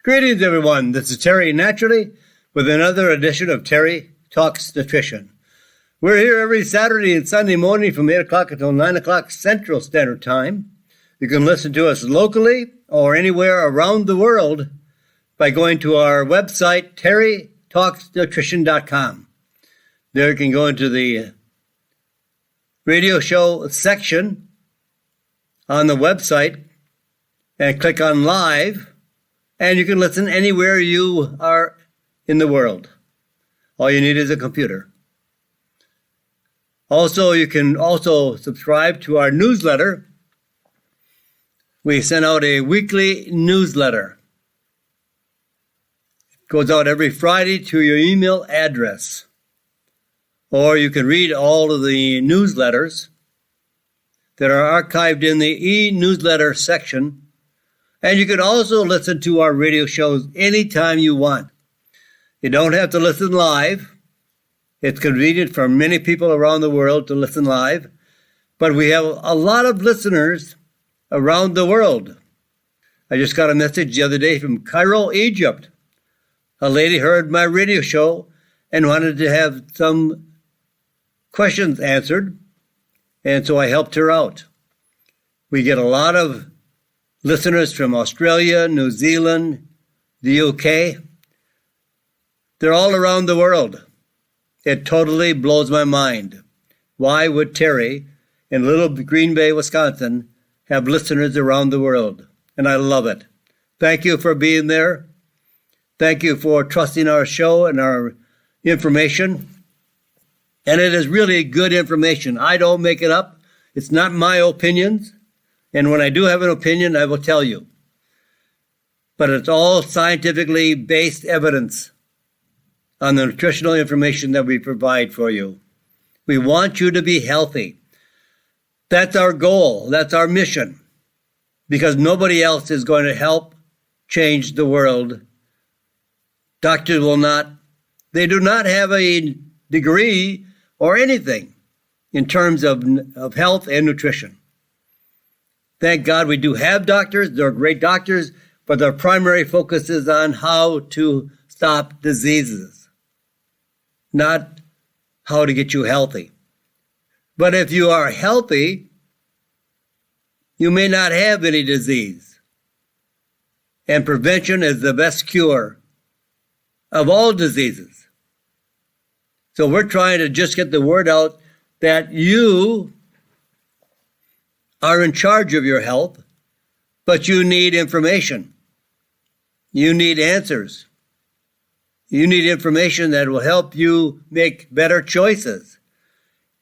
Greetings, everyone. This is Terry Naturally with another edition of Terry Talks Nutrition. We're here every Saturday and Sunday morning from 8 o'clock until 9 o'clock Central Standard Time. You can listen to us locally or anywhere around the world by going to our website, terrytalksnutrition.com. There you can go into the radio show section on the website and click on live, and you can listen anywhere you are in the world. All you need is a computer. Also, you can also subscribe to our newsletter. We send out a weekly newsletter. It goes out every Friday to your email address. Or you can read all of the newsletters that are archived in the e-newsletter section. And you can also listen to our radio shows anytime you want. You don't have to listen live. It's convenient for many people around the world to listen live. But we have a lot of listeners around the world. I just got a message the other day from Cairo, Egypt. A lady heard my radio show and wanted to have some questions answered, and so I helped her out. We get a lot of listeners from Australia, New Zealand, the UK. They're all around the world. It totally blows my mind. Why would Terry in Little Green Bay, Wisconsin, have listeners around the world? And I love it. Thank you for being there. Thank you for trusting our show and our information. And it is really good information. I don't make it up. It's not my opinions. And when I do have an opinion, I will tell you. But it's all scientifically based evidence on the nutritional information that we provide for you. We want you to be healthy. That's our goal. That's our mission. Because nobody else is going to help change the world. Doctors will not. They do not have a degree or anything in terms of health and nutrition. Thank God we do have doctors. They're great doctors, but their primary focus is on how to stop diseases, not how to get you healthy. But if you are healthy, you may not have any disease. And prevention is the best cure of all diseases. So we're trying to just get the word out that you are in charge of your health, but you need information. You need answers. You need information that will help you make better choices.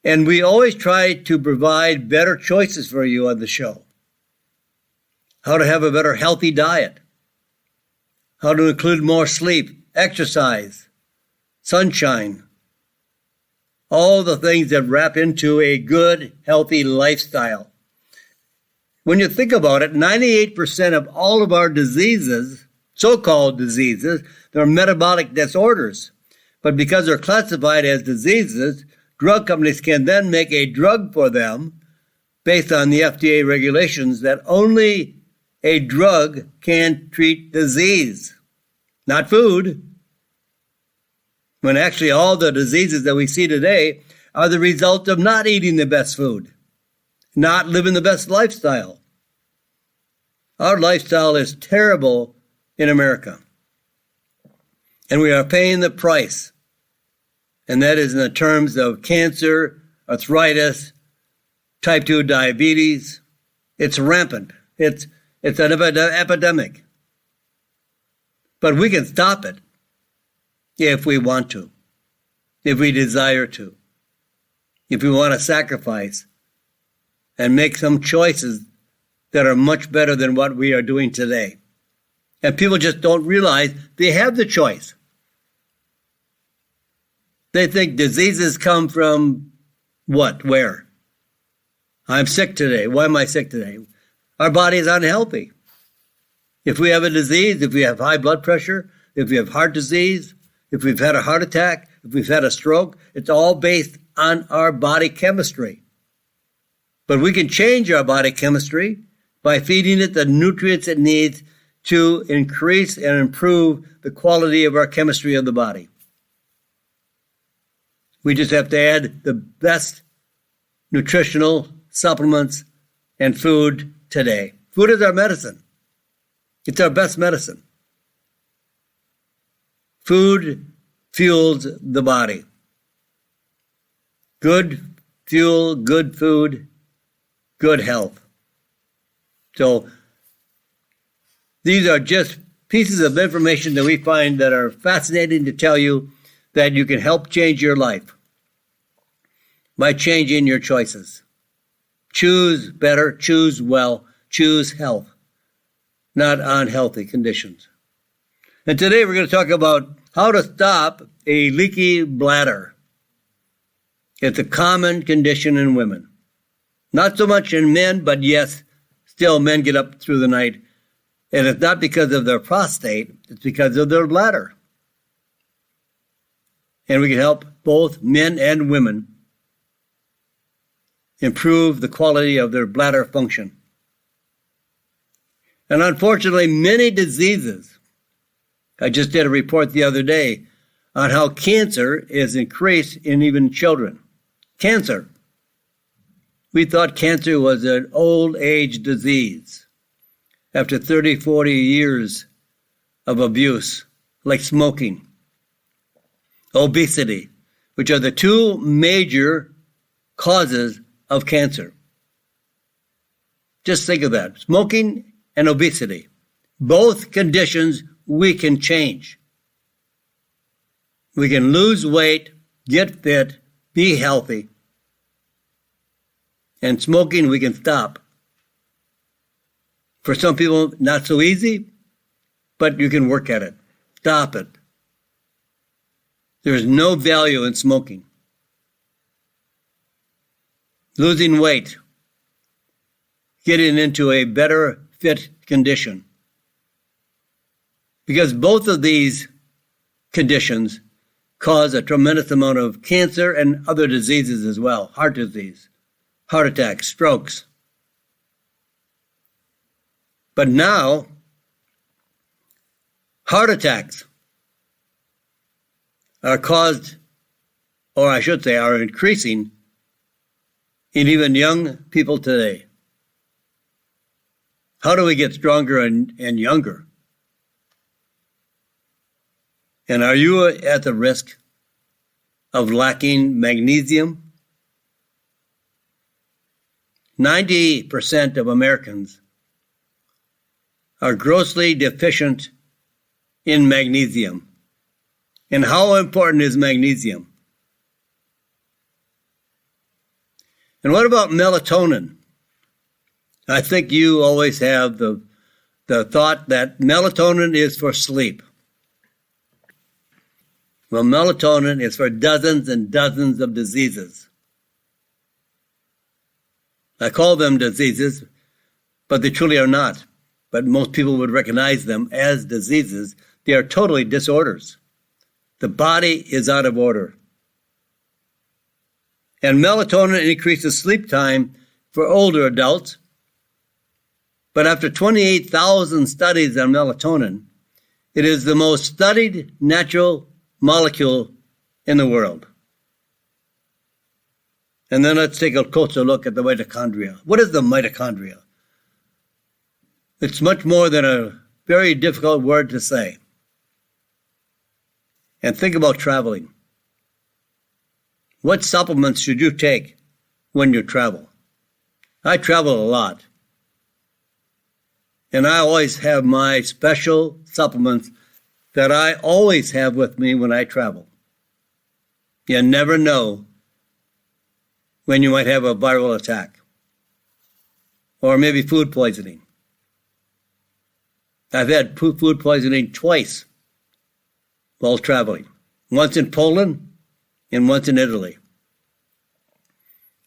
And we always try to provide better choices for you on the show. How to have a better healthy diet. How to include more sleep, exercise, sunshine. All the things that wrap into a good, healthy lifestyle. When you think about it, 98% of all of our diseases, so-called diseases, they're metabolic disorders. But because they're classified as diseases, drug companies can then make a drug for them based on the FDA regulations that only a drug can treat disease, not food. When actually all the diseases that we see today are the result of not eating the best food, not living the best lifestyle. Our lifestyle is terrible in America. And we are paying the price. And that is in the terms of cancer, arthritis, type 2 diabetes. It's rampant. It's an epidemic. But we can stop it if we want to, if we desire to, if we want to sacrifice and make some choices that are much better than what we are doing today. And people just don't realize they have the choice. They think diseases come from what, where? I'm sick today. Why am I sick today? Our body is unhealthy. If we have a disease, if we have high blood pressure, if we have heart disease, if we've had a heart attack, if we've had a stroke, it's all based on our body chemistry. But we can change our body chemistry by feeding it the nutrients it needs to increase and improve the quality of our chemistry of the body. We just have to add the best nutritional supplements and food today. Food is our medicine. It's our best medicine. Food fuels the body. Good fuel, good food, good health. So these are just pieces of information that we find that are fascinating to tell you that you can help change your life by changing your choices. Choose better, choose well, choose health, not unhealthy conditions. And today we're going to talk about how to stop a leaky bladder. It's a common condition in women. Not so much in men, but yes, still men get up through the night. And it's not because of their prostate, it's because of their bladder. And we can help both men and women improve the quality of their bladder function. And unfortunately, many diseases, I just did a report the other day on how cancer is increased in even children. Cancer. We thought cancer was an old age disease after 30, 40 years of abuse, like smoking, obesity, which are the two major causes of cancer. Just think of that. Smoking and obesity. Both conditions we can change. We can lose weight, get fit, be healthy. And smoking we can stop. For some people, not so easy, but you can work at it. Stop it. There is no value in smoking. Losing weight, getting into a better fit condition. Because both of these conditions cause a tremendous amount of cancer and other diseases as well. Heart disease, heart attacks, strokes. But now, heart attacks are caused, or I should say, are increasing in even young people today. How do we get stronger and younger? And are you at the risk of lacking magnesium? 90% of Americans are grossly deficient in magnesium. And how important is magnesium? And what about melatonin? I think you always have the thought that melatonin is for sleep. Well, melatonin is for dozens and dozens of diseases. I call them diseases, but they truly are not. But most people would recognize them as diseases. They are totally disorders. The body is out of order. And melatonin increases sleep time for older adults. But after 28,000 studies on melatonin, it is the most studied natural molecule in the world. And then let's take a closer look at the mitochondria. What is the mitochondria? It's much more than a very difficult word to say. And think about traveling. What supplements should you take when you travel? I travel a lot. And I always have my special supplements that I always have with me when I travel. You never know when you might have a viral attack or maybe food poisoning. I've had food poisoning twice while traveling, once in Poland and once in Italy.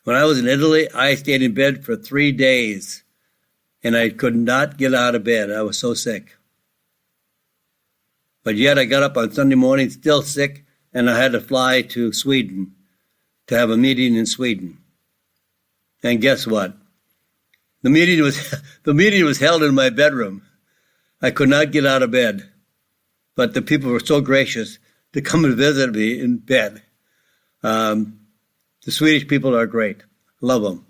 When I was in Italy, I stayed in bed for 3 days and I could not get out of bed. I was so sick. But yet I got up on Sunday morning still sick, and I had to fly to Sweden to have a meeting in Sweden. And guess what? The meeting was held in my bedroom. I could not get out of bed, but the people were so gracious to come and visit me in bed. The Swedish people are great. Love them.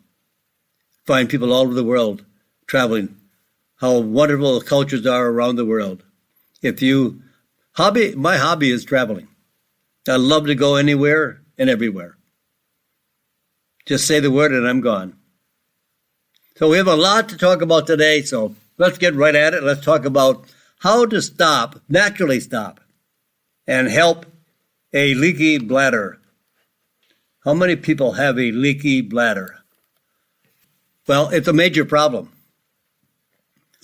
Find people all over the world traveling. How wonderful the cultures are around the world. My hobby is traveling. I love to go anywhere and everywhere. Just say the word and I'm gone. So we have a lot to talk about today, so let's get right at it. Let's talk about how to naturally stop, and help a leaky bladder. How many people have a leaky bladder? Well, it's a major problem.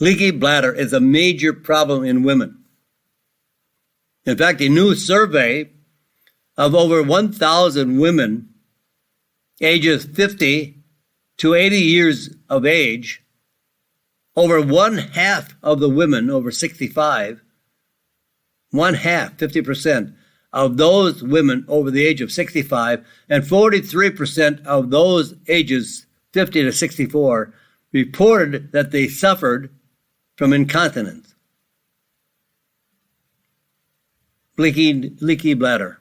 Leaky bladder is a major problem in women. In fact, a new survey of over 1,000 women ages 50 to 80 years of age, over one half of the women over 65, 50% of those women over the age of 65, and 43% of those ages 50 to 64 reported that they suffered from incontinence, leaky bladder.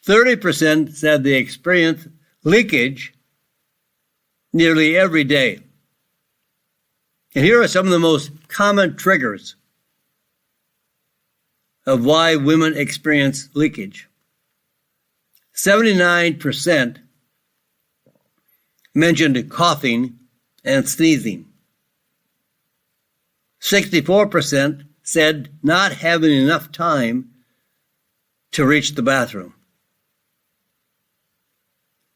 30% said they experienced leakage nearly every day. And here are some of the most common triggers of why women experience leakage. 79% mentioned coughing and sneezing. 64% said not having enough time to reach the bathroom.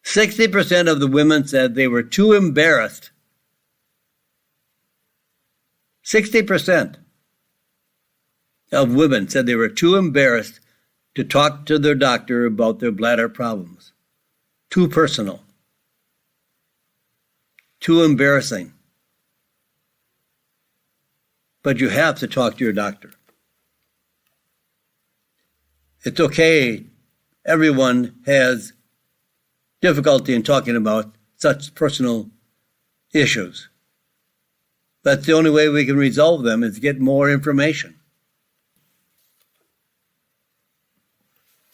60% of the women said they were too embarrassed. 60% of women said they were too embarrassed to talk to their doctor about their bladder problems. Too personal. Too embarrassing. But you have to talk to your doctor. It's okay. Everyone has difficulty in talking about such personal issues. That's the only way we can resolve them, is get more information.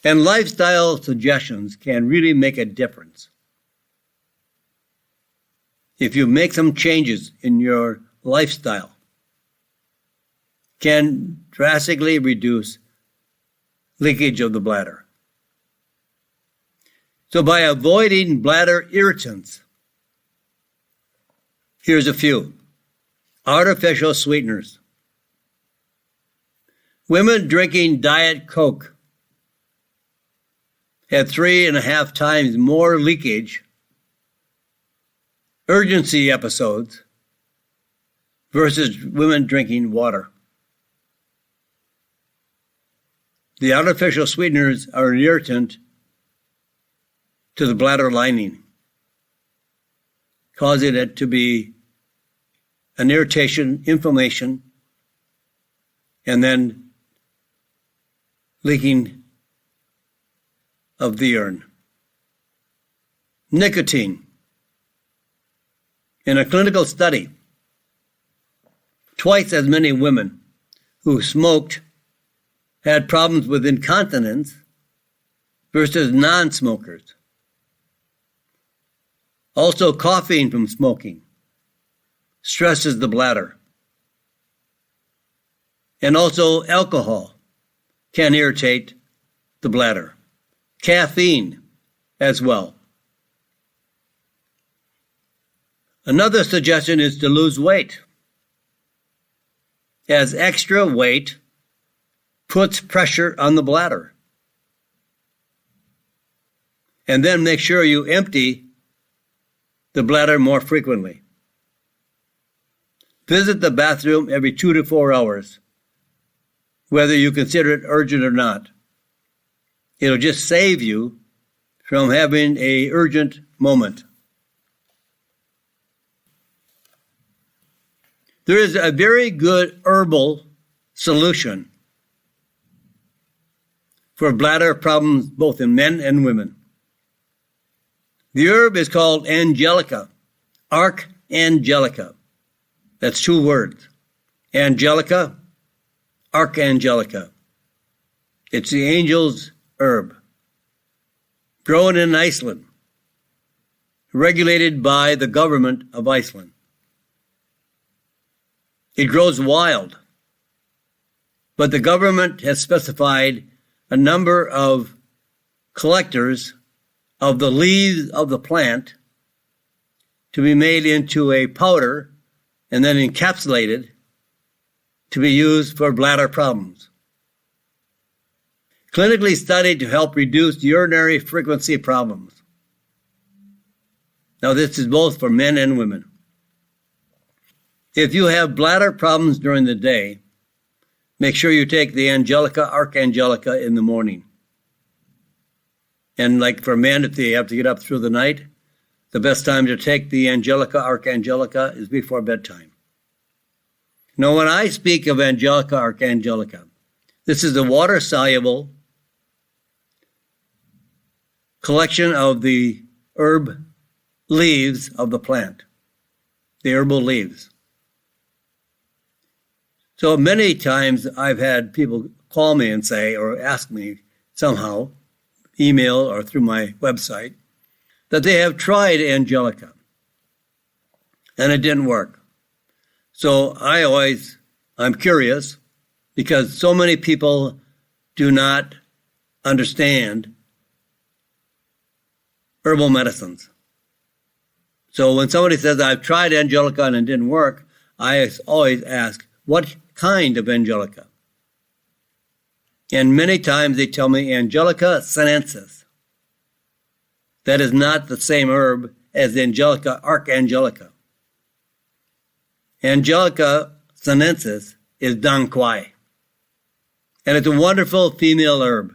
And lifestyle suggestions can really make a difference. If you make some changes in your lifestyle, can drastically reduce leakage of the bladder. So by avoiding bladder irritants, here's a few. Artificial sweeteners. Women drinking Diet Coke had 3.5 times more leakage, urgency episodes, versus women drinking water. The artificial sweeteners are an irritant to the bladder lining, causing it to be an irritation, inflammation, and then leaking of the urine. Nicotine. In a clinical study, twice as many women who smoked had problems with incontinence versus non-smokers. Also, coughing from smoking stresses the bladder. And also, alcohol can irritate the bladder. Caffeine as well. Another suggestion is to lose weight, as extra weight puts pressure on the bladder. And then make sure you empty the bladder more frequently. Visit the bathroom every 2 to 4 hours, whether you consider it urgent or not. It'll just save you from having an urgent moment. There is a very good herbal solution for bladder problems both in men and women. The herb is called angelica, archangelica. That's 2 words, Angelica, Archangelica. It's the angel's herb. Grown in Iceland. Regulated by the government of Iceland. It grows wild. But the government has specified a number of collectors of the leaves of the plant to be made into a powder and then encapsulated to be used for bladder problems. Clinically studied to help reduce urinary frequency problems. Now, this is both for men and women. If you have bladder problems during the day, make sure you take the Angelica, Archangelica in the morning. And like for men, if they have to get up through the night, the best time to take the Angelica, Archangelica is before bedtime. Now, when I speak of Angelica, Archangelica, this is a water-soluble collection of the herb leaves of the plant, the herbal leaves. So many times I've had people call me and say, or ask me somehow, email or through my website, that they have tried Angelica and it didn't work. So I'm curious because so many people do not understand herbal medicines. So when somebody says, I've tried Angelica and it didn't work, I always ask, what kind of Angelica? And many times they tell me Angelica sinensis. That is not the same herb as Angelica Archangelica. Angelica sinensis is dong quai. And it's a wonderful female herb,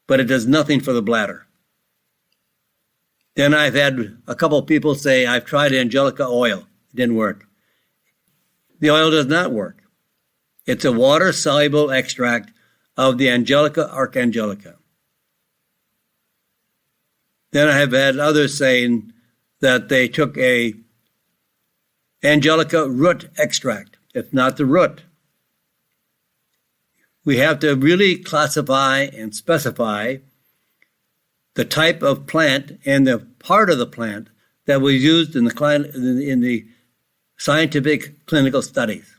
but it does nothing for the bladder. Then I've had a couple of people say, I've tried Angelica oil. It didn't work. The oil does not work. It's a water-soluble extract of the Angelica Archangelica. Then I have had others saying that they took a Angelica root extract. It's not the root. We have to really classify and specify the type of plant and the part of the plant that was used in the scientific clinical studies.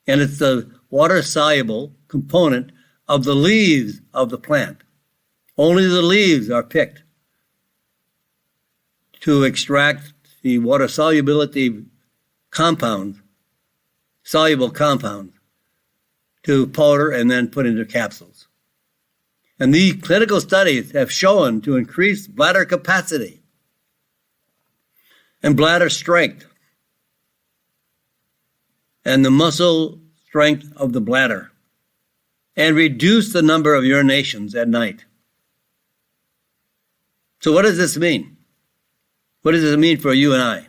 And it's the water-soluble component of the leaves of the plant. Only the leaves are picked to extract the water solubility compound, soluble compound, to powder and then put into capsules. And these clinical studies have shown to increase bladder capacity and bladder strength and the muscle strength of the bladder and reduce the number of urinations at night. So what does this mean? What does it mean for you and I?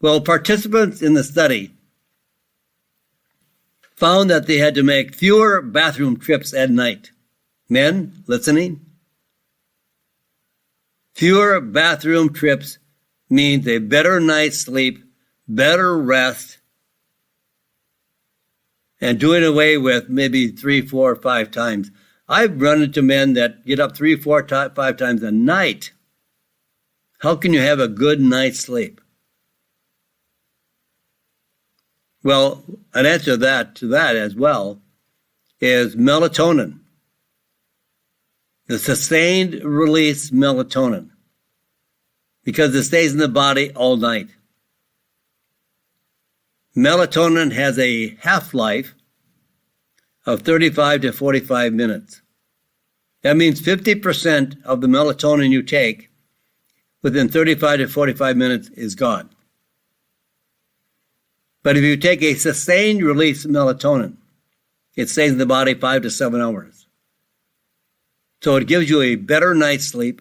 Well, participants in the study found that they had to make fewer bathroom trips at night. Men, listening? Fewer bathroom trips means a better night's sleep, better rest, and doing away with maybe 3, 4, 5 times. I've run into men that get up 3, 4, 5 times a night. How can you have a good night's sleep? Well, an answer to that as well is melatonin. The sustained release melatonin, because it stays in the body all night. Melatonin has a half-life of 35 to 45 minutes. That means 50% of the melatonin you take within 35 to 45 minutes is gone. But if you take a sustained release melatonin, it stays in the body 5 to 7 hours. So it gives you a better night's sleep.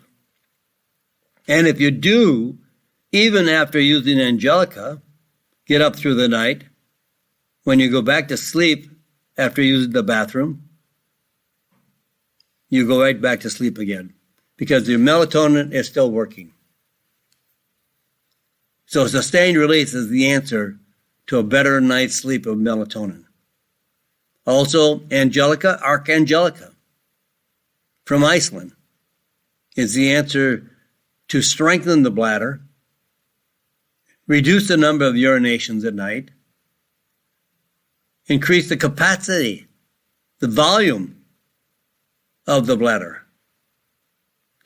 And if you do, even after using Angelica, get up through the night, when you go back to sleep after using the bathroom, you go right back to sleep again because your melatonin is still working. So sustained release is the answer to a better night's sleep of melatonin. Also, Angelica from Iceland is the answer to strengthen the bladder, reduce the number of urinations at night, increase the capacity, the volume of the bladder.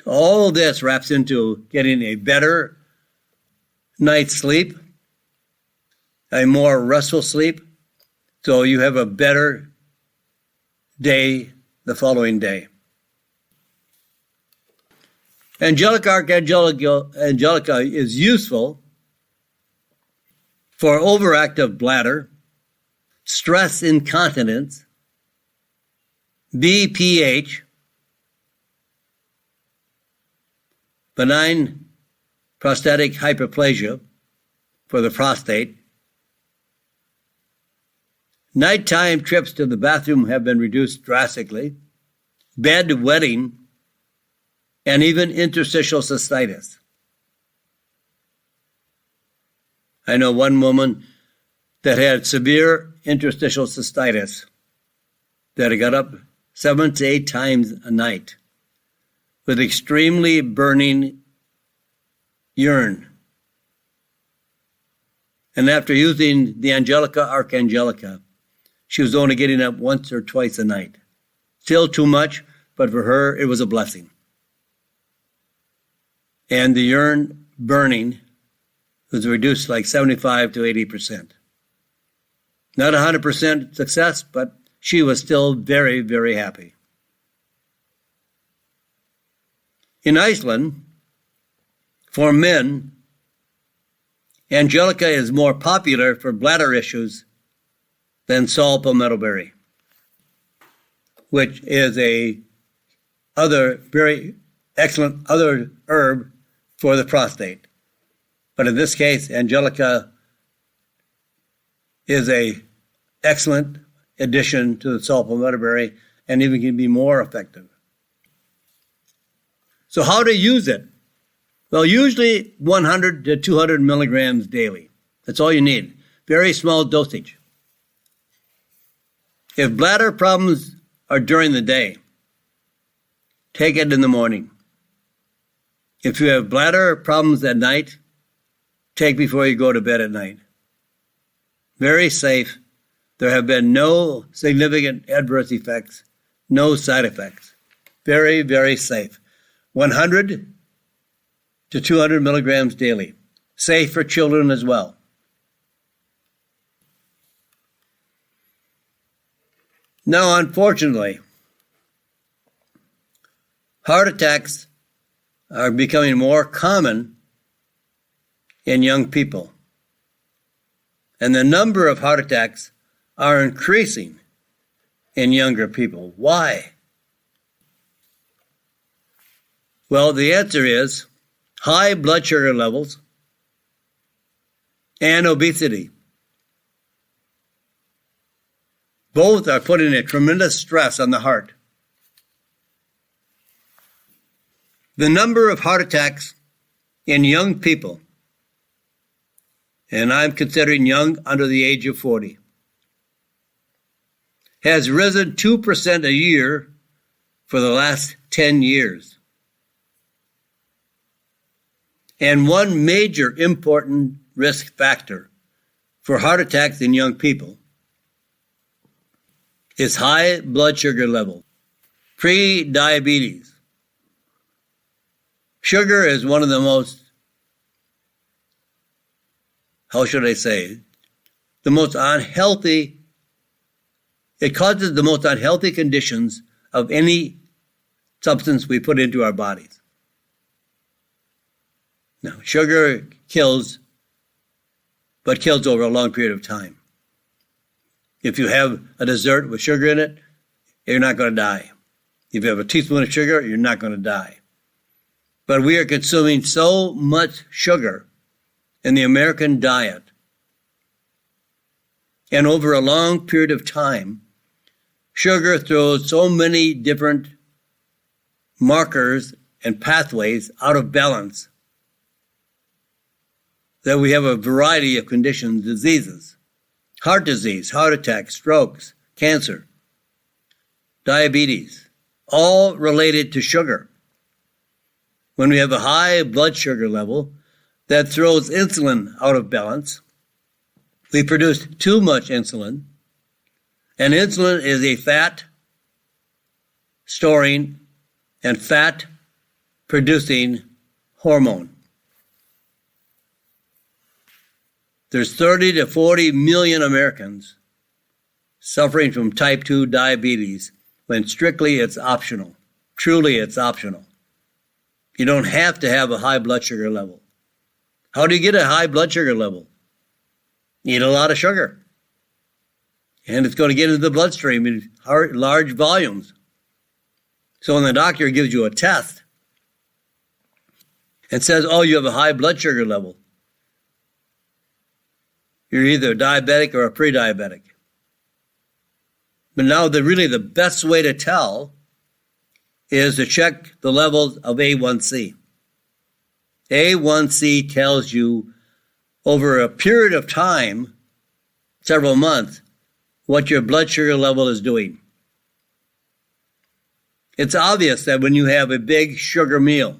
All of this wraps into getting a better night's sleep, a more restful sleep, so you have a better day the following day. Angelica is useful for overactive bladder, stress incontinence, BPH, benign prostatic hyperplasia for the prostate. Nighttime trips to the bathroom have been reduced drastically, bedwetting, and even interstitial cystitis. I know one woman that had severe interstitial cystitis that got up 7 to 8 times a night with extremely burning urine. And after using the Angelica, she was only getting up once or twice a night. Still too much, but for her, it was a blessing. And the urine burning was reduced like 75 to 80%. Not 100% success, but she was still very, very happy. In Iceland, for men, Angelica is more popular for bladder issues than saw palmetto berry, which is a other very excellent other herb for the prostate. But in this case, Angelica is a excellent addition to the saw palmetto berry and even can be more effective. So how to use it? Well, usually 100 to 200 milligrams daily. That's all you need. Very small dosage. If bladder problems are during the day, take it in the morning. If you have bladder problems at night, take before you go to bed at night. Very safe. There have been no significant adverse effects, no side effects. Very, very safe. 100 to 200 milligrams daily. Safe for children as well. Now, unfortunately, heart attacks are becoming more common in young people. And the number of heart attacks are increasing in younger people. Why? Well, the answer is high blood sugar levels and obesity. Both are putting a tremendous stress on the heart. The number of heart attacks in young people, and I'm considering young under the age of 40, has risen 2% a year for the last 10 years. And one major important risk factor for heart attacks in young people is high blood sugar level, pre-diabetes. Sugar is one of the most, the most unhealthy, it causes the most unhealthy conditions of any substance we put into our bodies. Now, sugar kills, but kills over a long period of time. If you have a dessert with sugar in it, you're not going to die. If you have a teaspoon of sugar, you're not going to die. But we are consuming so much sugar in the American diet. And over a long period of time, sugar throws so many different markers and pathways out of balance that we have a variety of conditions, diseases. heart disease, heart attacks, strokes, cancer, diabetes, all related to sugar. When we have a high blood sugar level that throws insulin out of balance, we produce too much insulin, and insulin is a fat storing and fat producing hormone. There's 30 to 40 million Americans suffering from type 2 diabetes when strictly it's optional. Truly it's optional. You don't have to have a high blood sugar level. How do you get a high blood sugar level? You eat a lot of sugar. And it's going to get into the bloodstream in large volumes. So when the doctor gives you a test and says, oh, you have a high blood sugar level, you're either a diabetic or a pre-diabetic. But now the best way to tell is to check the levels of A1C. A1C tells you over a period of time, several months, what your blood sugar level is doing. It's obvious that when you have a big sugar meal,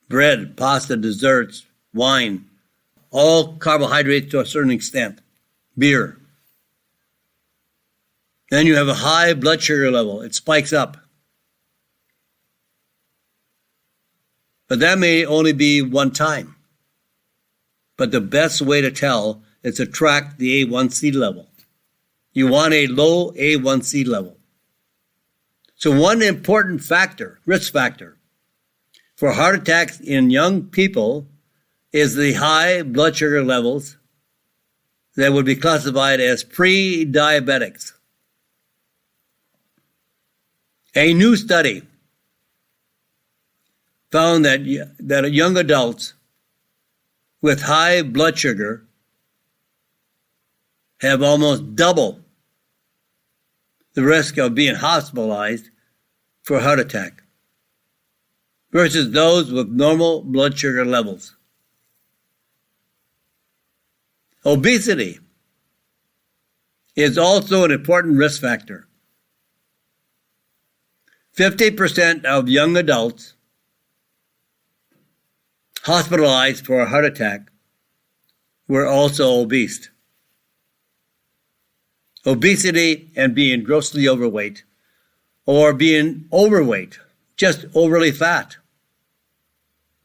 bread, pasta, desserts, wine, all carbohydrates to a certain extent, beer, then you have a high blood sugar level. It spikes up. But that may only be one time. But the best way to tell is to track the A1C level. You want a low A1C level. So one important factor, risk factor, for heart attacks in young people is the high blood sugar levels that would be classified as pre-diabetics. A new study found that young adults with high blood sugar have almost double the risk of being hospitalized for a heart attack versus those with normal blood sugar levels. Obesity is also an important risk factor. 50% of young adults hospitalized for a heart attack were also obese. Obesity and being grossly overweight, or being overweight, just overly fat,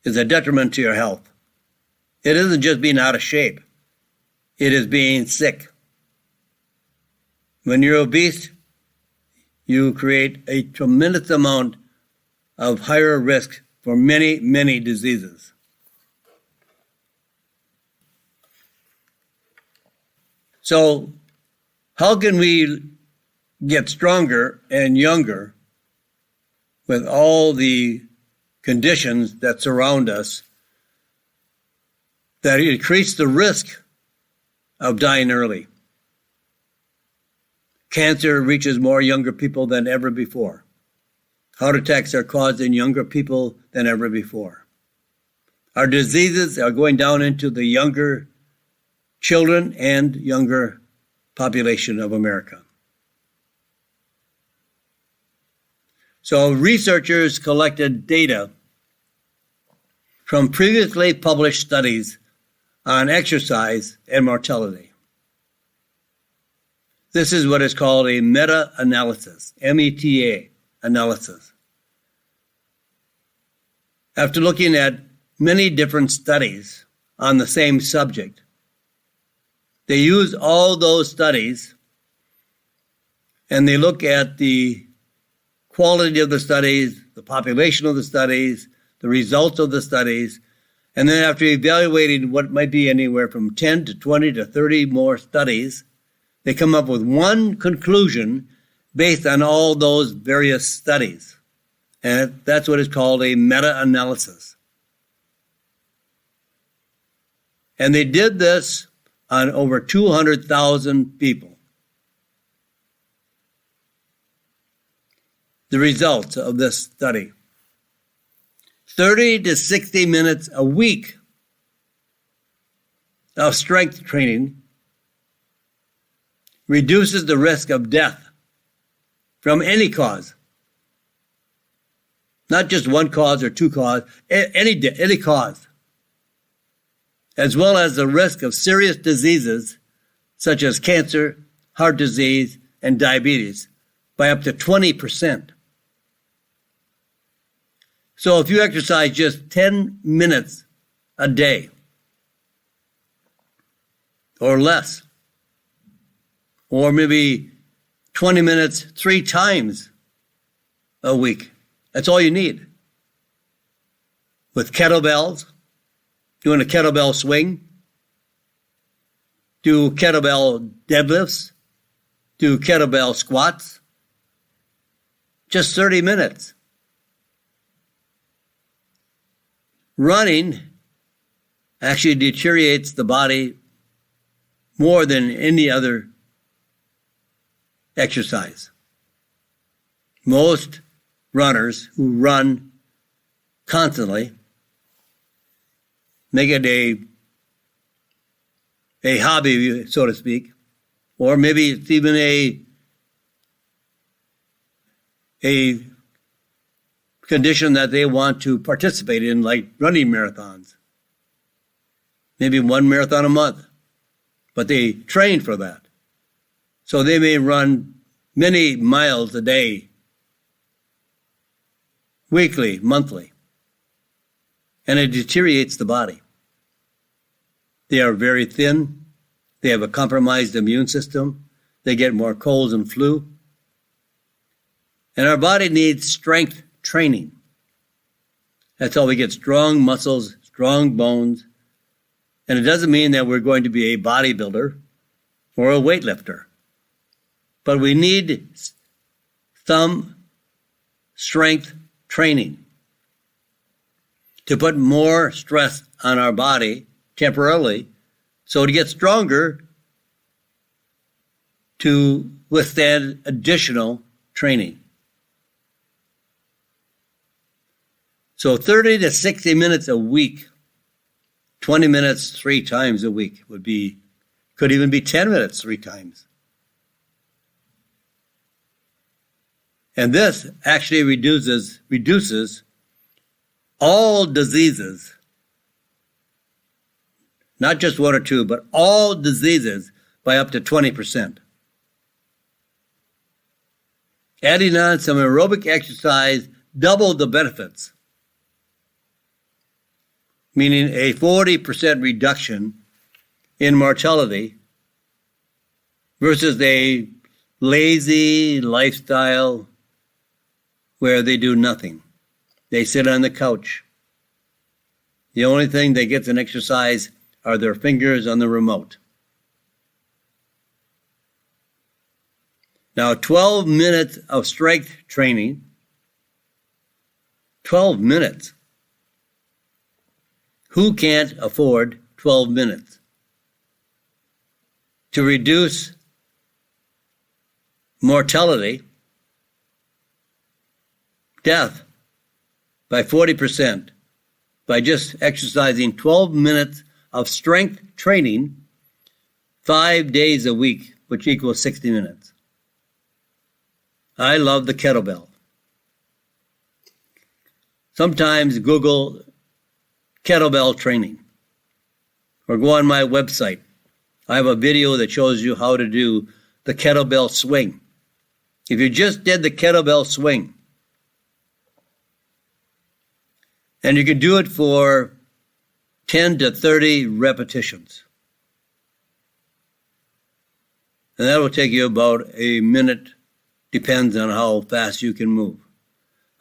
is a detriment to your health. It isn't just being out of shape. It is being sick. When you're obese, you create a tremendous amount of higher risk for many, many diseases. So, how can we get stronger and younger with all the conditions that surround us that increase the risk of dying early? Cancer reaches more younger people than ever before. Heart attacks are caused in younger people than ever before. Our diseases are going down into the younger children and younger population of America. So researchers collected data from previously published studies on exercise and mortality. This is what is called a meta-analysis, META analysis. After looking at many different studies on the same subject, they use all those studies and they look at the quality of the studies, the population of the studies, the results of the studies, and then after evaluating what might be anywhere from 10 to 20 to 30 more studies, they come up with one conclusion based on all those various studies. And that's what is called a meta-analysis. And they did this on over 200,000 people. The results of this study: 30 to 60 minutes a week of strength training reduces the risk of death from any cause. Not just one cause or two causes, any cause. As well as the risk of serious diseases such as cancer, heart disease, and diabetes by up to 20%. So if you exercise just 10 minutes a day or less, or maybe 20 minutes 3 times a week, that's all you need. With kettlebells, doing a kettlebell swing, do kettlebell deadlifts, do kettlebell squats, just 30 minutes. Running actually deteriorates the body more than any other exercise. Most runners who run constantly make it a hobby, so to speak, or maybe it's even a condition that they want to participate in, like running marathons. Maybe 1 marathon a month, but they train for that. So they may run many miles a day, weekly, monthly, and it deteriorates the body. They are very thin. They have a compromised immune system. They get more colds and flu. And our body needs strength training. That's how we get strong muscles, strong bones. And it doesn't mean that we're going to be a bodybuilder or a weightlifter. But we need some strength training to put more stress on our body temporarily so to get stronger to withstand additional training. So 30 to 60 minutes a week, 20 minutes 3 times a week could even be 10 minutes 3 times. And this actually reduces all diseases, not just 1 or 2, but all diseases by up to 20%. Adding on some aerobic exercise doubled the benefits, meaning a 40% reduction in mortality versus a lazy lifestyle where they do nothing. They sit on the couch. The only thing that gets an exercise are their fingers on the remote. Now, 12 minutes of strength training, 12 minutes. Who can't afford 12 minutes to reduce mortality, death by 40% by just exercising 12 minutes of strength training 5 days a week, which equals 60 minutes. I love the kettlebell. Sometimes Google kettlebell training or go on my website. I have a video that shows you how to do the kettlebell swing. If you just did the kettlebell swing, and you can do it for 10 to 30 repetitions. And that will take you about a minute, depends on how fast you can move.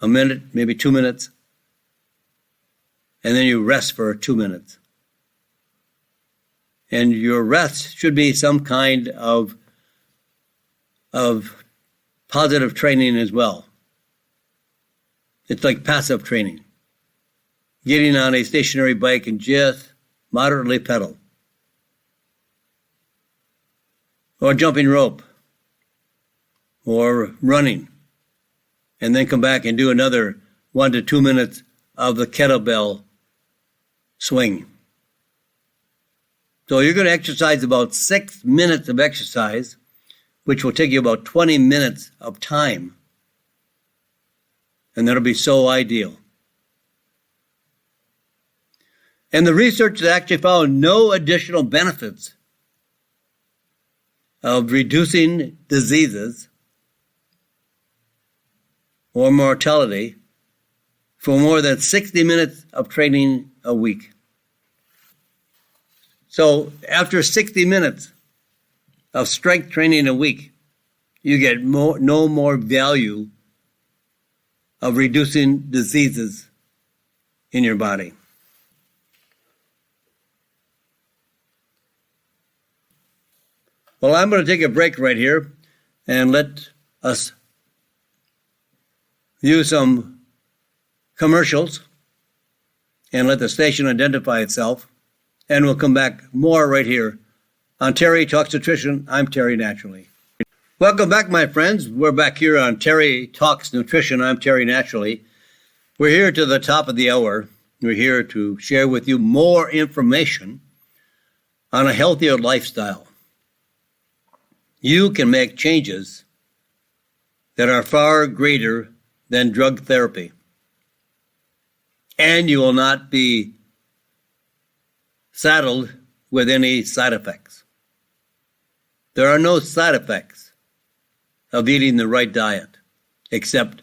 A minute, maybe 2 minutes. And then you rest for 2 minutes. And your rest should be some kind of positive training as well. It's like passive training. Getting on a stationary bike and just moderately pedal. Or jumping rope. Or running. And then come back and do another 1 to 2 minutes of the kettlebell swing. So you're going to exercise about 6 minutes of exercise which will take you about 20 minutes of time. And that'll be so ideal. And the research has actually found no additional benefits of reducing diseases or mortality for more than 60 minutes of training a week. So after 60 minutes of strength training a week, you get no more value of reducing diseases in your body. Well, I'm going to take a break right here and let us view some commercials and let the station identify itself. And we'll come back more right here on Terry Talks Nutrition. I'm Terry Naturally. Welcome back, my friends. We're back here on Terry Talks Nutrition. I'm Terry Naturally. We're here to the top of the hour. We're here to share with you more information on a healthier lifestyle. You can make changes that are far greater than drug therapy. And you will not be saddled with any side effects. There are no side effects of eating the right diet, except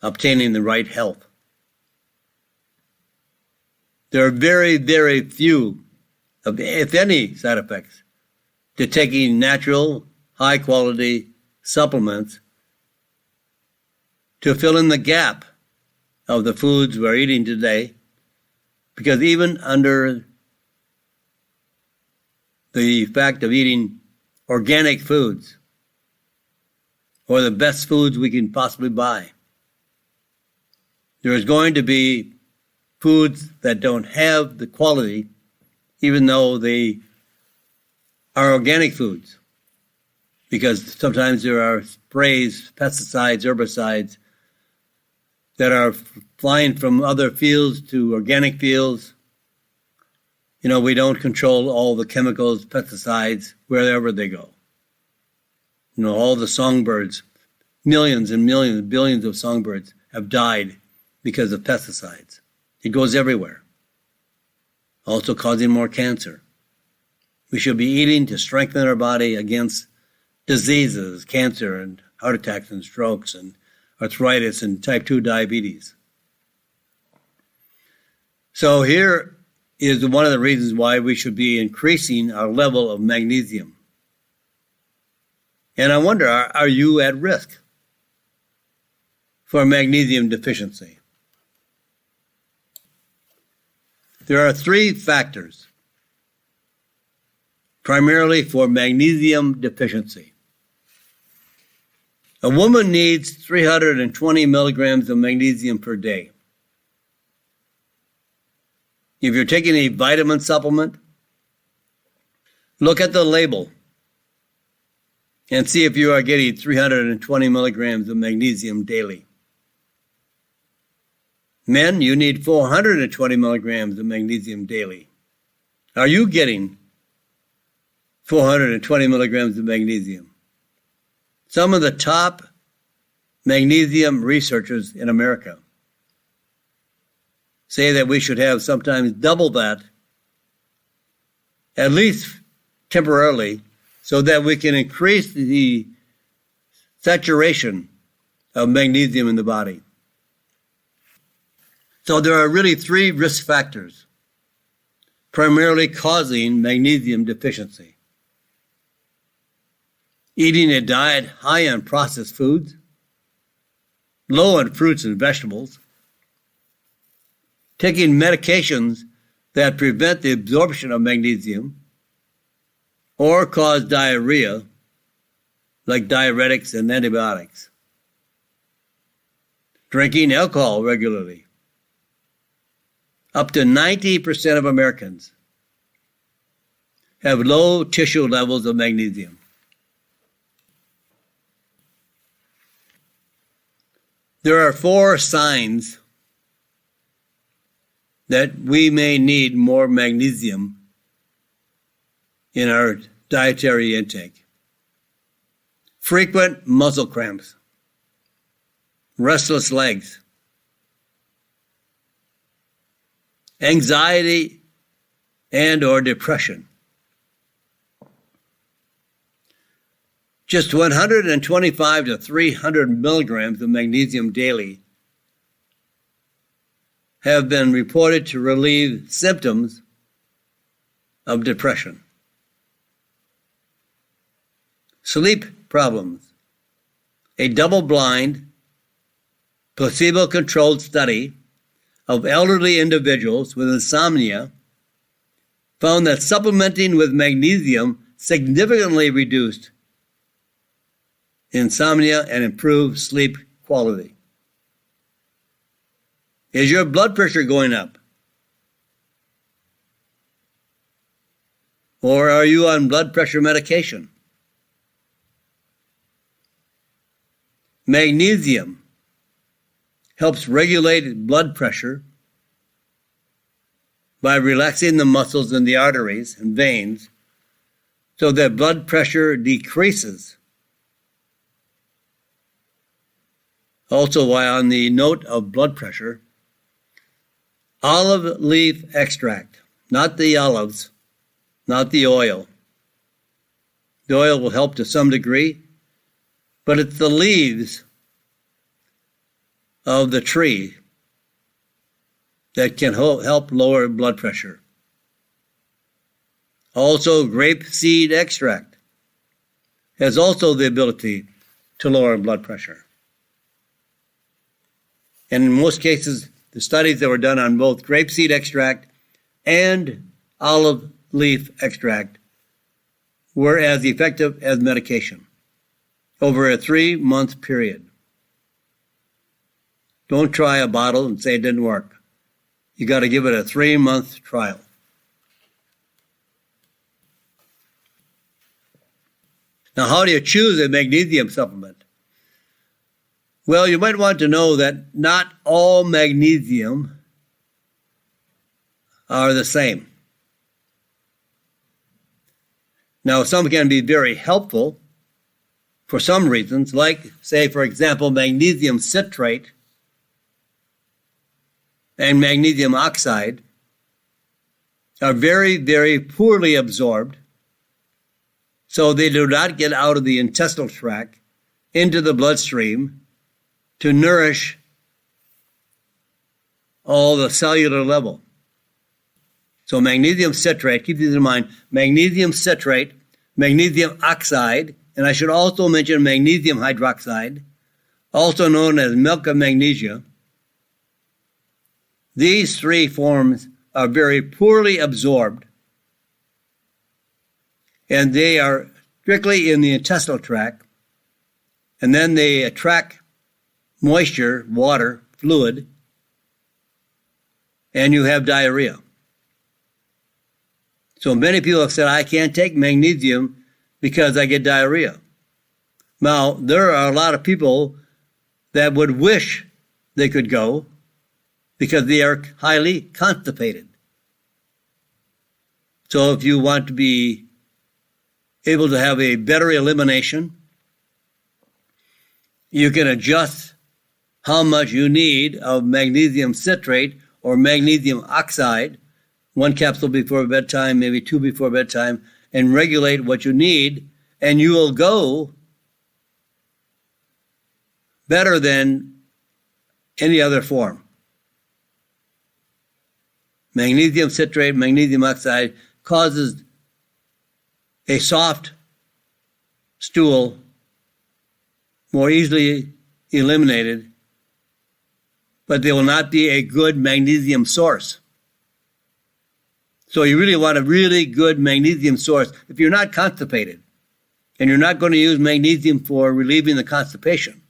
obtaining the right health. There are very, very few, if any, side effects to taking natural, high-quality supplements to fill in the gap of the foods we're eating today, because even under the fact of eating organic foods, or the best foods we can possibly buy, there is going to be foods that don't have the quality, even though they are organic foods, because sometimes there are sprays, pesticides, herbicides that are flying from other fields to organic fields. You know, we don't control all the chemicals, pesticides, wherever they go. You know, all the songbirds, millions and millions, billions of songbirds have died because of pesticides. It goes everywhere, also causing more cancer. We should be eating to strengthen our body against diseases, cancer and heart attacks and strokes and arthritis and type 2 diabetes. So here is one of the reasons why we should be increasing our level of magnesium. And I wonder, are you at risk for magnesium deficiency? There are 3 factors primarily for magnesium deficiency. A woman needs 320 milligrams of magnesium per day. If you're taking a vitamin supplement, look at the label and see if you are getting 320 milligrams of magnesium daily. Men, you need 420 milligrams of magnesium daily. Are you getting 420 milligrams of magnesium? Some of the top magnesium researchers in America say that we should have sometimes double that, at least temporarily, so that we can increase the saturation of magnesium in the body. So there are really 3 risk factors primarily causing magnesium deficiency. Eating a diet high on processed foods, low on fruits and vegetables, taking medications that prevent the absorption of magnesium or cause diarrhea, like diuretics and antibiotics, drinking alcohol regularly. Up to 90% of Americans have low tissue levels of magnesium. There are 4 signs that we may need more magnesium in our dietary intake. frequent muscle cramps, restless legs, anxiety and or depression. Just 125 to 300 milligrams of magnesium daily have been reported to relieve symptoms of depression. Sleep problems. A double-blind, placebo-controlled study of elderly individuals with insomnia found that supplementing with magnesium significantly reduced insomnia and improved sleep quality. Is your blood pressure going up? Or are you on blood pressure medication? Magnesium helps regulate blood pressure by relaxing the muscles in the arteries and veins so that blood pressure decreases. Also, while on the note of blood pressure, olive leaf extract, not the olives, not the oil. The oil will help to some degree, but it's the leaves of the tree that can help lower blood pressure. Also, grape seed extract has also the ability to lower blood pressure. And in most cases, the studies that were done on both grapeseed extract and olive leaf extract were as effective as medication over a 3-month period. Don't try a bottle and say it didn't work. You got to give it a 3-month trial. Now, how do you choose a magnesium supplement? Well, you might want to know that not all magnesium are the same. Now, some can be very helpful for some reasons, like, say, for example, magnesium citrate and magnesium oxide are very, very poorly absorbed, so they do not get out of the intestinal tract into the bloodstream to nourish all the cellular level. So magnesium citrate, keep these in mind, magnesium citrate, magnesium oxide, and I should also mention magnesium hydroxide, also known as milk of magnesia. These 3 forms are very poorly absorbed, and they are strictly in the intestinal tract, and then they attract moisture, water, fluid, and you have diarrhea. So many people have said, I can't take magnesium because I get diarrhea. Now, there are a lot of people that would wish they could go because they are highly constipated. So if you want to be able to have a better elimination, you can adjust how much you need of magnesium citrate or magnesium oxide, 1 capsule before bedtime, maybe 2 before bedtime, and regulate what you need, and you will go better than any other form. Magnesium citrate, magnesium oxide causes a soft stool more easily eliminated, but they will not be a good magnesium source. So you really want a really good magnesium source. If you're not constipated and you're not going to use magnesium for relieving the constipation,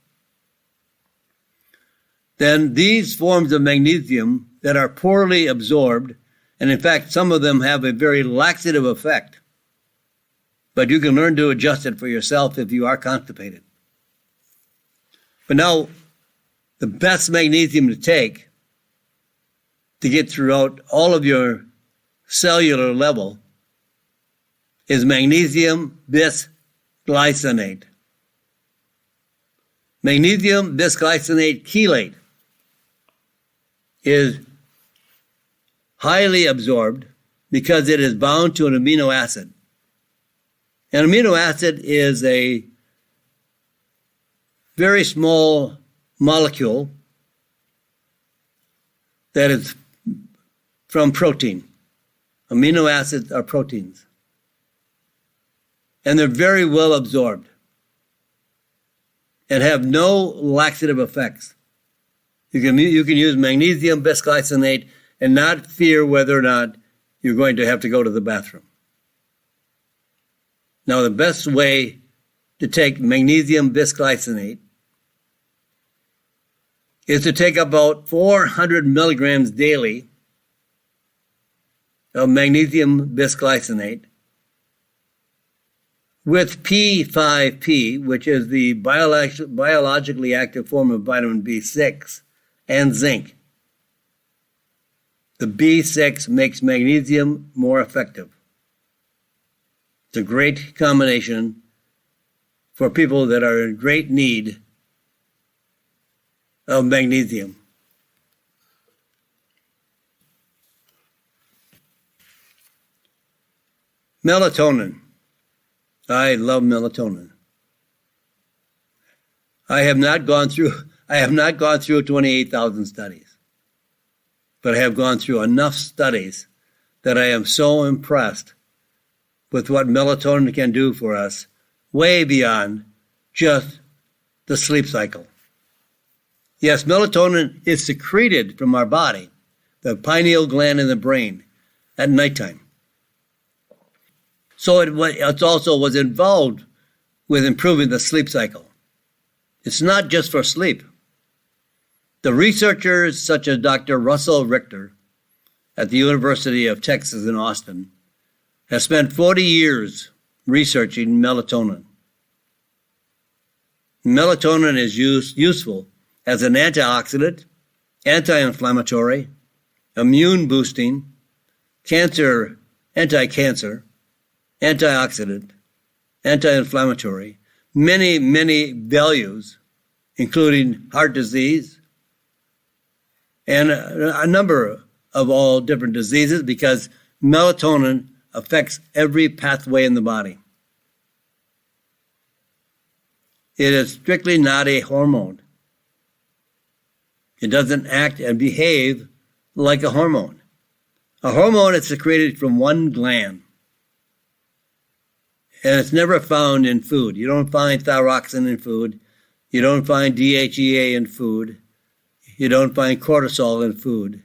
then these forms of magnesium that are poorly absorbed, and in fact some of them have a very laxative effect, but you can learn to adjust it for yourself if you are constipated. But now, the best magnesium to take to get throughout all of your cellular level is magnesium bisglycinate. Magnesium bisglycinate chelate is highly absorbed because it is bound to an amino acid. An amino acid is a very small molecule that is from protein. Amino acids are proteins. And they're very well absorbed and have no laxative effects. You can use magnesium bisglycinate and not fear whether or not you're going to have to go to the bathroom. Now, the best way to take magnesium bisglycinate is to take about 400 milligrams daily of magnesium bisglycinate with P5P, which is the biologically active form of vitamin B6, and zinc. The B6 makes magnesium more effective. It's a great combination for people that are in great need of magnesium. Melatonin. I love melatonin. I have not gone through 28,000 studies, but I have gone through enough studies that I am so impressed with what melatonin can do for us, way beyond just the sleep cycle. Yes, melatonin is secreted from our body, the pineal gland in the brain, at nighttime. So it also was involved with improving the sleep cycle. It's not just for sleep. The researchers such as Dr. Russell Richter at the University of Texas in Austin have spent 40 years researching melatonin. Melatonin is useful as an antioxidant, anti-inflammatory, immune boosting, anti-cancer, antioxidant, anti-inflammatory, many values, including heart disease and a number of all different diseases, because melatonin affects every pathway in the body. It is strictly not a hormone. It doesn't act and behave like a hormone. A hormone is secreted from one gland, and it's never found in food. You don't find thyroxine in food. You don't find DHEA in food. You don't find cortisol in food.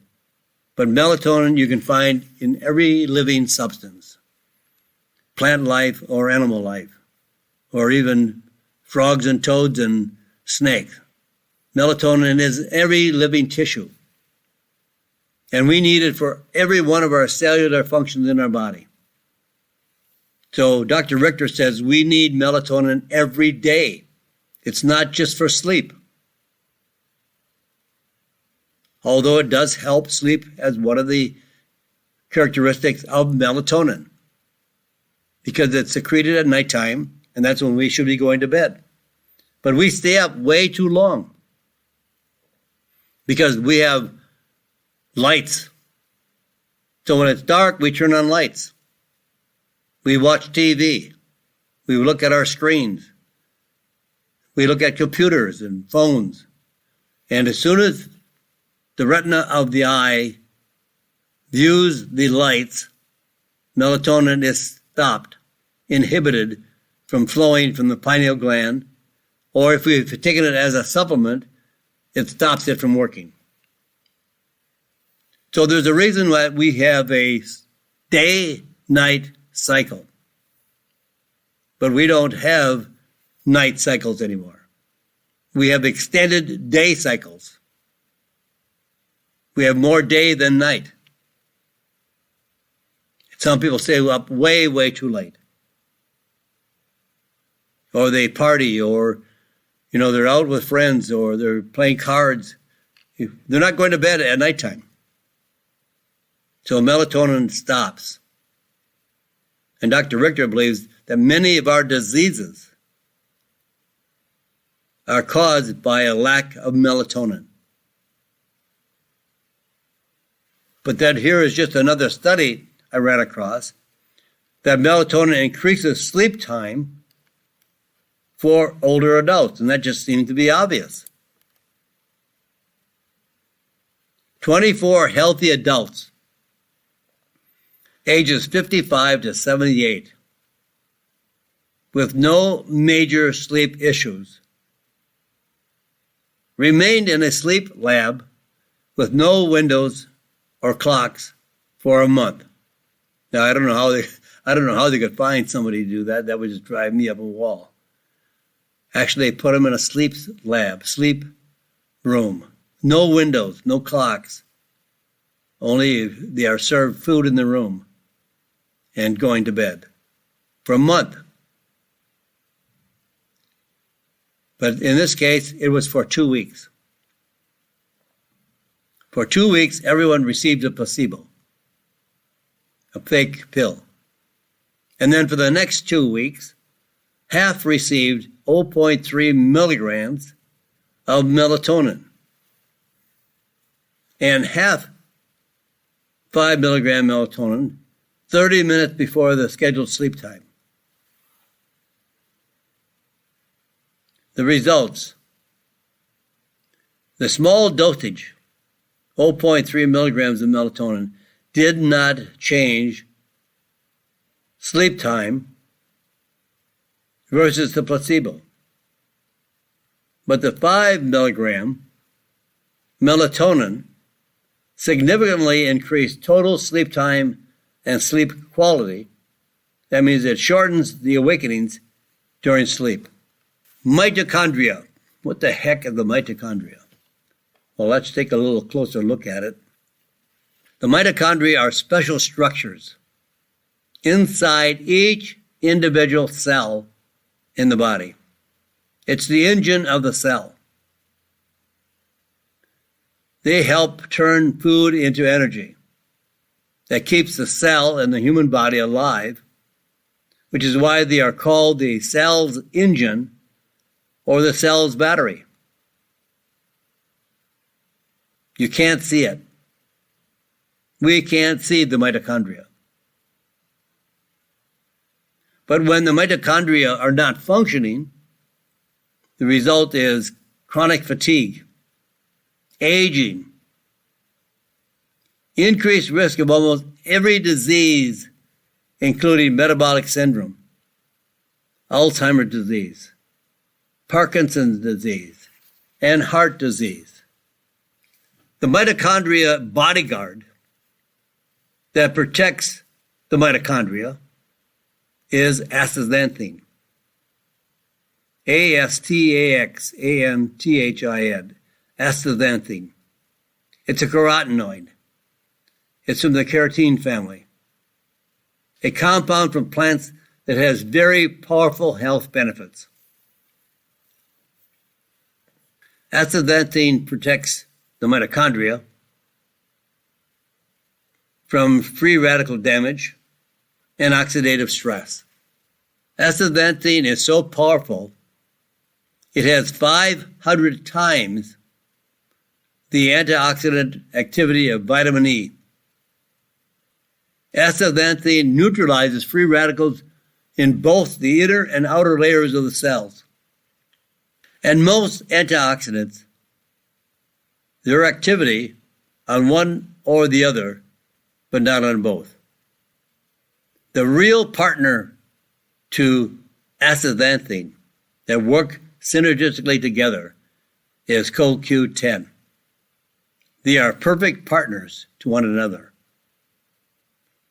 But melatonin you can find in every living substance, plant life or animal life, or even frogs and toads and snakes. Melatonin is every living tissue. And we need it for every one of our cellular functions in our body. So Dr. Richter says we need melatonin every day. It's not just for sleep. Although it does help sleep as one of the characteristics of melatonin, because it's secreted at nighttime, and that's when we should be going to bed. But we stay up way too long because we have lights. So when it's dark, we turn on lights. We watch TV. We look at our screens. We look at computers and phones. And as soon as the retina of the eye views the lights, melatonin is stopped, inhibited from flowing from the pineal gland, or if we've taken it as a supplement, it stops it from working. So there's a reason why we have a day-night cycle. But we don't have night cycles anymore. We have extended day cycles. We have more day than night. Some people stay up way too late. Or they party, or they're out with friends, or they're playing cards. They're not going to bed at nighttime. So melatonin stops. And Dr. Richter believes that many of our diseases are caused by a lack of melatonin. But then here is just another study I ran across that melatonin increases sleep time for older adults, and that just seemed to be obvious. 24 healthy adults, ages 55 to 78, with no major sleep issues, remained in a sleep lab with no windows or clocks for a month. Now, I don't know how they could find somebody to do that. That would just drive me up a wall. Actually, they put them in a sleep lab, sleep room. No windows, no clocks. Only they are served food in the room and going to bed for a month. But in this case, it was for 2 weeks. For 2 weeks, everyone received a placebo, a fake pill. And then for the next 2 weeks, half received 0.3 milligrams of melatonin and half 5 milligram melatonin 30 minutes before the scheduled sleep time. The results: the small dosage, 0.3 milligrams of melatonin, did not change sleep time versus the placebo. But the 5 milligram melatonin significantly increased total sleep time and sleep quality. That means it shortens the awakenings during sleep. Mitochondria. What the heck is the mitochondria? Well, let's take a little closer look at it. The mitochondria are special structures inside each individual cell in the body. It's the engine of the cell. They help turn food into energy that keeps the cell and the human body alive, which is why they are called the cell's engine or the cell's battery. You can't see it. We can't see the mitochondria. But when the mitochondria are not functioning, the result is chronic fatigue, aging, increased risk of almost every disease, including metabolic syndrome, Alzheimer's disease, Parkinson's disease, and heart disease. The mitochondria bodyguard that protects the mitochondria is astaxanthin. Astaxanthin. Astaxanthin. It's a carotenoid. It's from the carotene family, a compound from plants that has very powerful health benefits. Astaxanthin protects the mitochondria from free radical damage and oxidative stress. Astaxanthin is so powerful, it has 500 times the antioxidant activity of vitamin E. Astaxanthin neutralizes free radicals in both the inner and outer layers of the cells. And most antioxidants, their activity on one or the other, but not on both. The real partner to astaxanthin that work synergistically together is CoQ10. They are perfect partners to one another.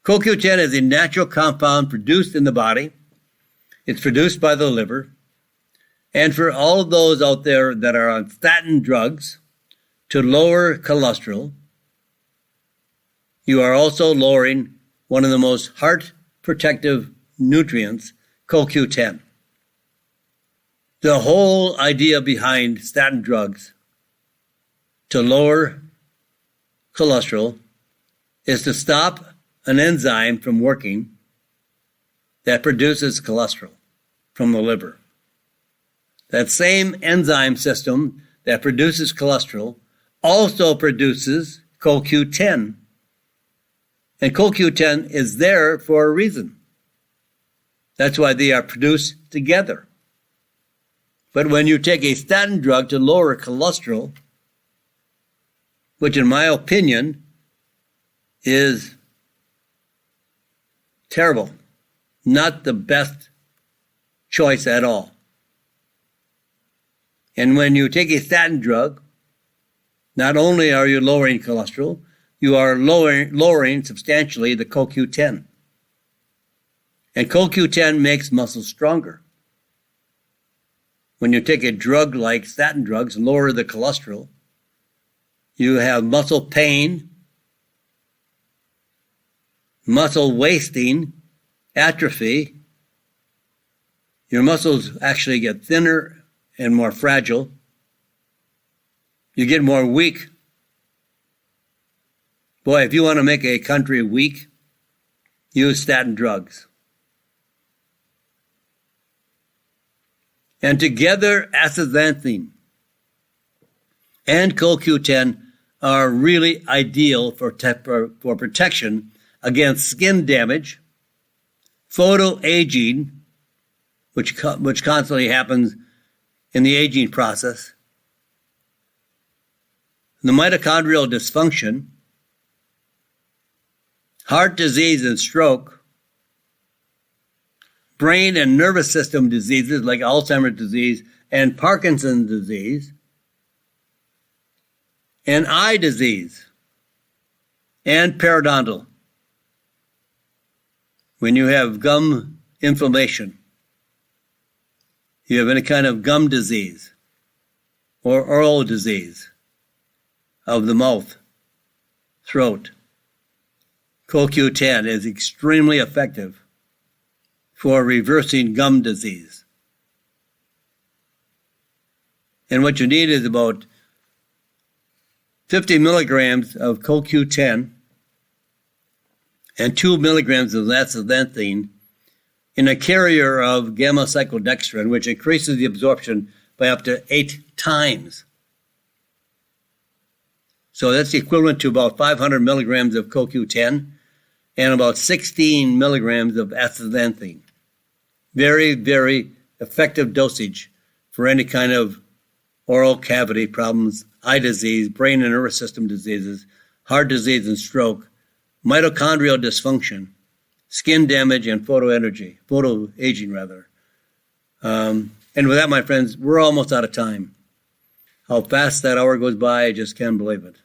CoQ10 is a natural compound produced in the body. It's produced by the liver. And for all of those out there that are on statin drugs to lower cholesterol, you are also lowering one of the most heart protective nutrients, CoQ10. The whole idea behind statin drugs to lower cholesterol is to stop an enzyme from working that produces cholesterol from the liver. That same enzyme system that produces cholesterol also produces CoQ10. And CoQ10 is there for a reason. That's why they are produced together. But when you take a statin drug to lower cholesterol, which in my opinion is terrible, not the best choice at all. And when you take a statin drug, not only are you lowering cholesterol, you are lowering substantially the CoQ10. And CoQ10 makes muscles stronger. When you take a drug like statin drugs and lower the cholesterol, you have muscle pain, muscle wasting, atrophy. Your muscles actually get thinner and more fragile. You get more weak. Boy, if you want to make a country weak, use statin drugs. And together, astaxanthin and CoQ10 are really ideal for protection against skin damage, photoaging, which constantly happens in the aging process, the mitochondrial dysfunction, heart disease and stroke, brain and nervous system diseases like Alzheimer's disease and Parkinson's disease, and eye disease and periodontal. When you have gum inflammation, you have any kind of gum disease or oral disease of the mouth, throat, CoQ10 is extremely effective for reversing gum disease. And what you need is about 50 milligrams of CoQ10 and 2 milligrams of astaxanthin in a carrier of gamma-cyclodextrin, which increases the absorption by up to 8 times. So that's the equivalent to about 500 milligrams of CoQ10 and about 16 milligrams of astaxanthin. Very, very effective dosage for any kind of oral cavity problems, eye disease, brain and nervous system diseases, heart disease and stroke, mitochondrial dysfunction, skin damage, and photoaging rather. And with that, my friends, we're almost out of time. How fast that hour goes by, I just can't believe it.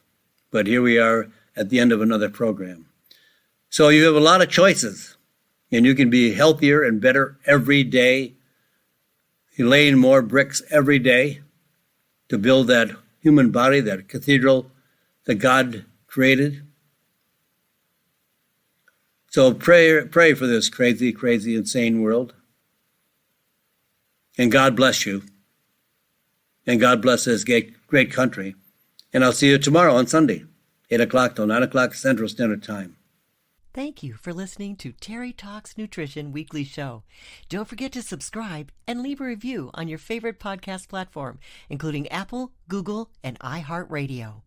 But here we are at the end of another program. So you have a lot of choices, and you can be healthier and better every day. You're laying more bricks every day to build that human body, that cathedral that God created. So pray for this crazy, crazy, insane world. And God bless you. And God bless this great country. And I'll see you tomorrow on Sunday, 8 o'clock till 9 o'clock Central Standard Time. Thank you for listening to Terry Talks Nutrition Weekly Show. Don't forget to subscribe and leave a review on your favorite podcast platform, including Apple, Google, and iHeartRadio.